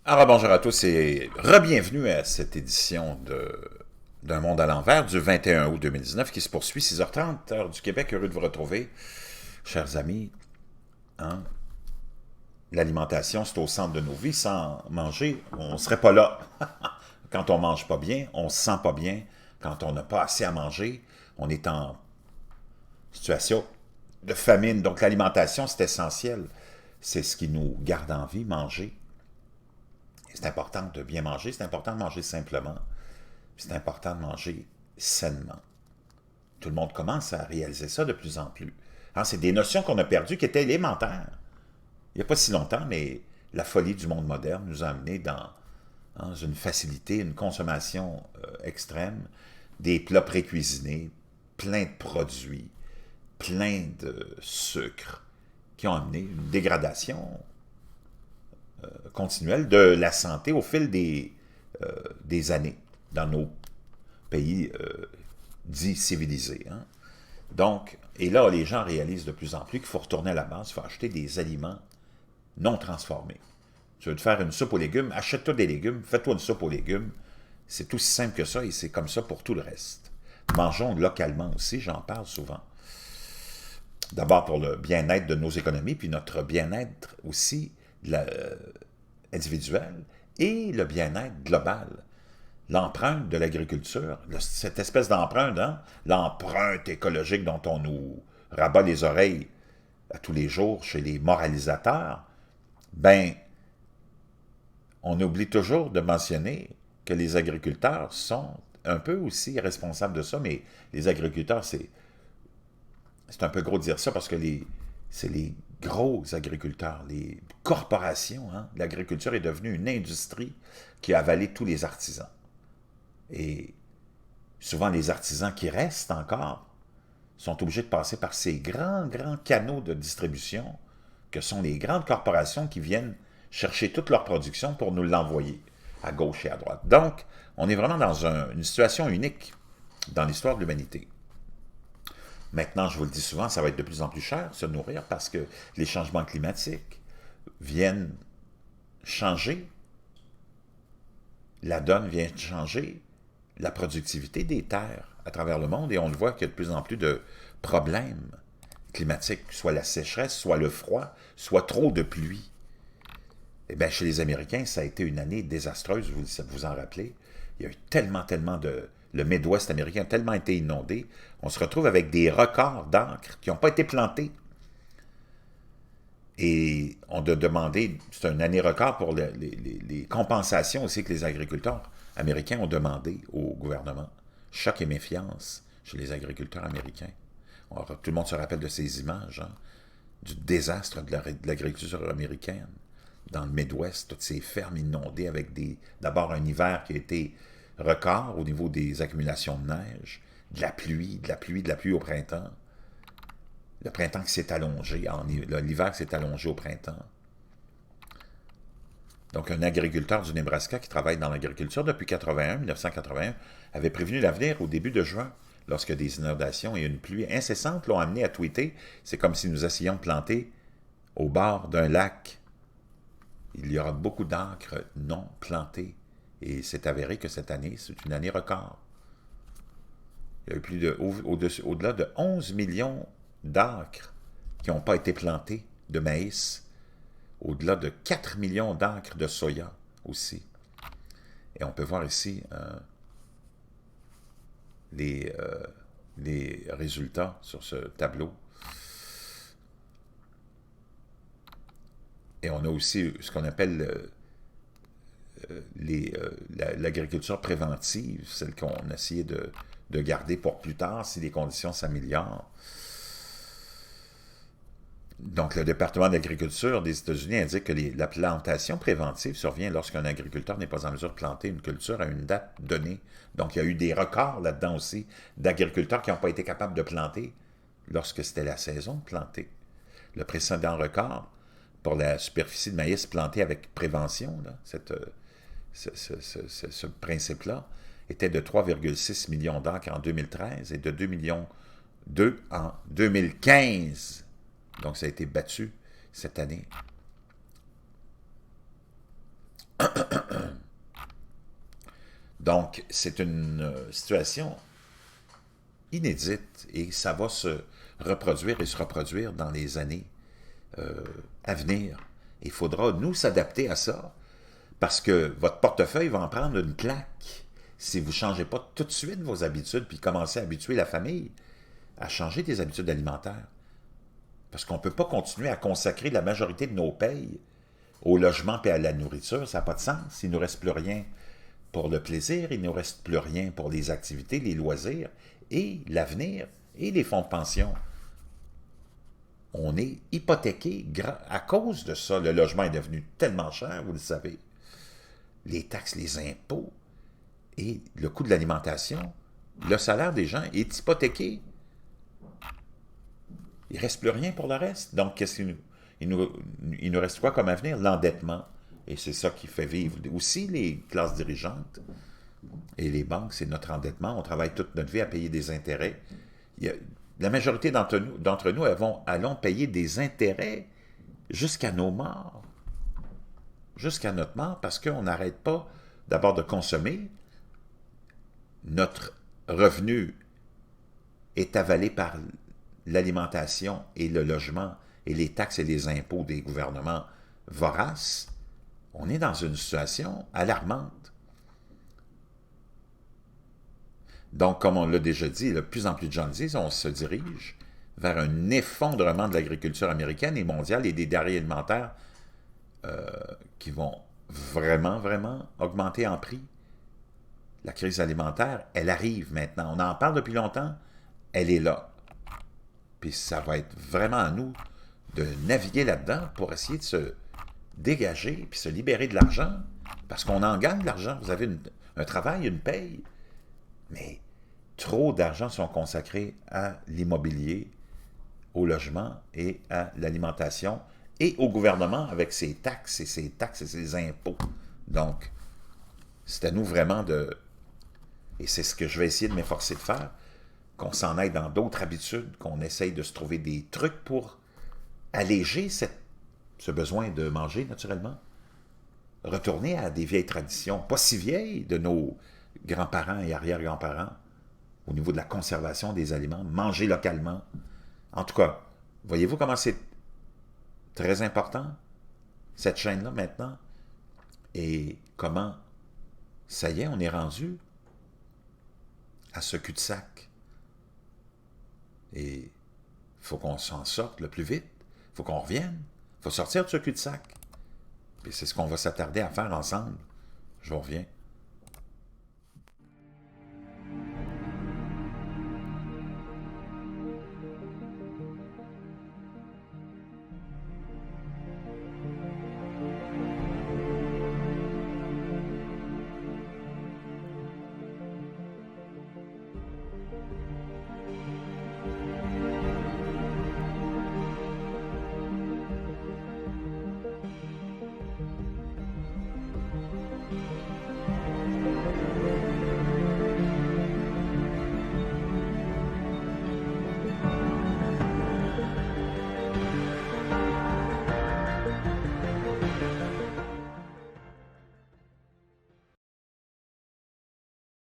Alors bonjour à tous et re-bienvenue à cette édition d'Un monde à l'envers du 21 août 2019 qui se poursuit 6h30, heure du Québec. Heureux de vous retrouver, chers amis. Hein? L'alimentation, c'est au centre de nos vies. Sans manger, on ne serait pas là. Quand on mange pas bien, on se sent pas bien. Quand on n'a pas assez à manger, on est en situation de famine. Donc l'alimentation, c'est essentiel. C'est ce qui nous garde en vie, manger. C'est important de bien manger, c'est important de manger simplement, c'est important de manger sainement. Tout le monde commence à réaliser ça de plus en plus. Hein, c'est des notions qu'on a perdues qui étaient élémentaires. Il n'y a pas si longtemps, mais la folie du monde moderne nous a amenés dans une facilité, une consommation extrême, des plats précuisinés, plein de produits, plein de sucre, qui ont amené une dégradation continuelle de la santé au fil des années dans nos pays dits civilisés. Hein. Donc, et là, les gens réalisent de plus en plus qu'il faut retourner à la base, il faut acheter des aliments non transformés. Tu veux te faire une soupe aux légumes, achète-toi des légumes, fais-toi une soupe aux légumes. C'est aussi simple que ça et c'est comme ça pour tout le reste. Mangeons localement aussi, j'en parle souvent. D'abord pour le bien-être de nos économies, puis notre bien-être aussi individuel et le bien-être global. L'empreinte de l'agriculture, cette espèce d'empreinte, hein, l'empreinte écologique dont on nous rabat les oreilles à tous les jours chez les moralisateurs, ben, on oublie toujours de mentionner que les agriculteurs sont un peu aussi responsables de ça, mais les agriculteurs, c'est un peu gros de dire ça parce que c'est les gros agriculteurs, les corporations. Hein? L'agriculture est devenue une industrie qui a avalé tous les artisans. Et souvent, les artisans qui restent encore sont obligés de passer par ces grands canaux de distribution que sont les grandes corporations qui viennent chercher toute leur production pour nous l'envoyer à gauche et à droite. Donc, on est vraiment dans une situation unique dans l'histoire de l'humanité. Maintenant, je vous le dis souvent, ça va être de plus en plus cher se nourrir parce que les changements climatiques viennent changer, la donne vient changer la productivité des terres à travers le monde et on le voit qu'il y a de plus en plus de problèmes climatiques, soit la sécheresse, soit le froid, soit trop de pluie. Eh bien, chez les Américains, ça a été une année désastreuse, vous vous en rappelez. Il y a eu tellement de... Le Midwest américain a tellement été inondé, on se retrouve avec des records d'encre qui n'ont pas été plantés. Et on a demandé, c'est une année record pour les compensations aussi que les agriculteurs américains ont demandé au gouvernement. Choc et méfiance chez les agriculteurs américains. Alors, tout le monde se rappelle de ces images, hein, du désastre de l'agriculture américaine. Dans le Midwest, toutes ces fermes inondées avec d'abord un hiver qui a été record au niveau des accumulations de neige, de la pluie au printemps. Le printemps qui s'est allongé, l'hiver qui s'est allongé au printemps. Donc, un agriculteur du Nebraska qui travaille dans l'agriculture depuis 1981, avait prévenu l'avenir au début de juin, lorsque des inondations et une pluie incessante l'ont amené à tweeter. C'est comme si nous essayions de planter au bord d'un lac. Il y aura beaucoup d'encre non plantée. Et c'est avéré que cette année, c'est une année record. Il y a eu au-delà de 11 millions d'acres qui n'ont pas été plantés de maïs, au-delà de 4 millions d'acres de soya aussi. Et on peut voir ici les résultats sur ce tableau. Et on a aussi ce qu'on appelle l'agriculture préventive, celle qu'on a essayé de garder pour plus tard si les conditions s'améliorent. Donc, le département d'agriculture des États-Unis indique que la plantation préventive survient lorsqu'un agriculteur n'est pas en mesure de planter une culture à une date donnée. Donc, il y a eu des records là-dedans aussi d'agriculteurs qui n'ont pas été capables de planter lorsque c'était la saison de planter. Le précédent record pour la superficie de maïs plantée avec prévention, là, ce principe-là, était de 3,6 millions d'acres en 2013 et de 2 millions en 2015. Donc, ça a été battu cette année. Donc, c'est une situation inédite et ça va se reproduire et se reproduire dans les années à venir. Il faudra, nous, s'adapter à ça parce que votre portefeuille va en prendre une claque si vous ne changez pas tout de suite vos habitudes puis commencez à habituer la famille à changer des habitudes alimentaires. Parce qu'on ne peut pas continuer à consacrer la majorité de nos payes au logement et à la nourriture. Ça n'a pas de sens. Il ne nous reste plus rien pour le plaisir, il ne nous reste plus rien pour les activités, les loisirs et l'avenir et les fonds de pension. On est hypothéqué à cause de ça. Le logement est devenu tellement cher, vous le savez. Les taxes, les impôts et le coût de l'alimentation, le salaire des gens est hypothéqué. Il ne reste plus rien pour le reste. Donc, qu'est-ce qu'il nous reste quoi comme avenir? L'endettement. Et c'est ça qui fait vivre aussi les classes dirigeantes et les banques, c'est notre endettement. On travaille toute notre vie à payer des intérêts. La majorité d'entre nous allons payer des intérêts jusqu'à nos morts. Jusqu'à notre mort, parce qu'on n'arrête pas d'abord de consommer. Notre revenu est avalé par l'alimentation et le logement et les taxes et les impôts des gouvernements voraces. On est dans une situation alarmante. Donc, comme on l'a déjà dit, de plus en plus de gens le disent, on se dirige vers un effondrement de l'agriculture américaine et mondiale et des denrées alimentaires qui vont vraiment, vraiment augmenter en prix. La crise alimentaire, elle arrive maintenant. On en parle depuis longtemps, elle est là. Puis ça va être vraiment à nous de naviguer là-dedans pour essayer de se dégager puis se libérer de l'argent. Parce qu'on en gagne de l'argent. Vous avez un travail, une paye. Mais trop d'argent sont consacrés à l'immobilier, au logement et à l'alimentation et au gouvernement avec ses taxes et ses impôts. Donc, c'est à nous vraiment de... Et c'est ce que je vais essayer de m'efforcer de faire, qu'on s'en aille dans d'autres habitudes, qu'on essaye de se trouver des trucs pour alléger ce besoin de manger naturellement. Retourner à des vieilles traditions, pas si vieilles, de nos grands-parents et arrière-grands-parents, au niveau de la conservation des aliments, manger localement. En tout cas, voyez-vous comment c'est très important, cette chaîne-là maintenant, et comment, ça y est, on est rendu à ce cul-de-sac. Et il faut qu'on s'en sorte le plus vite. Il faut qu'on revienne. Il faut sortir de ce cul-de-sac. Et c'est ce qu'on va s'attarder à faire ensemble. Je vous reviens.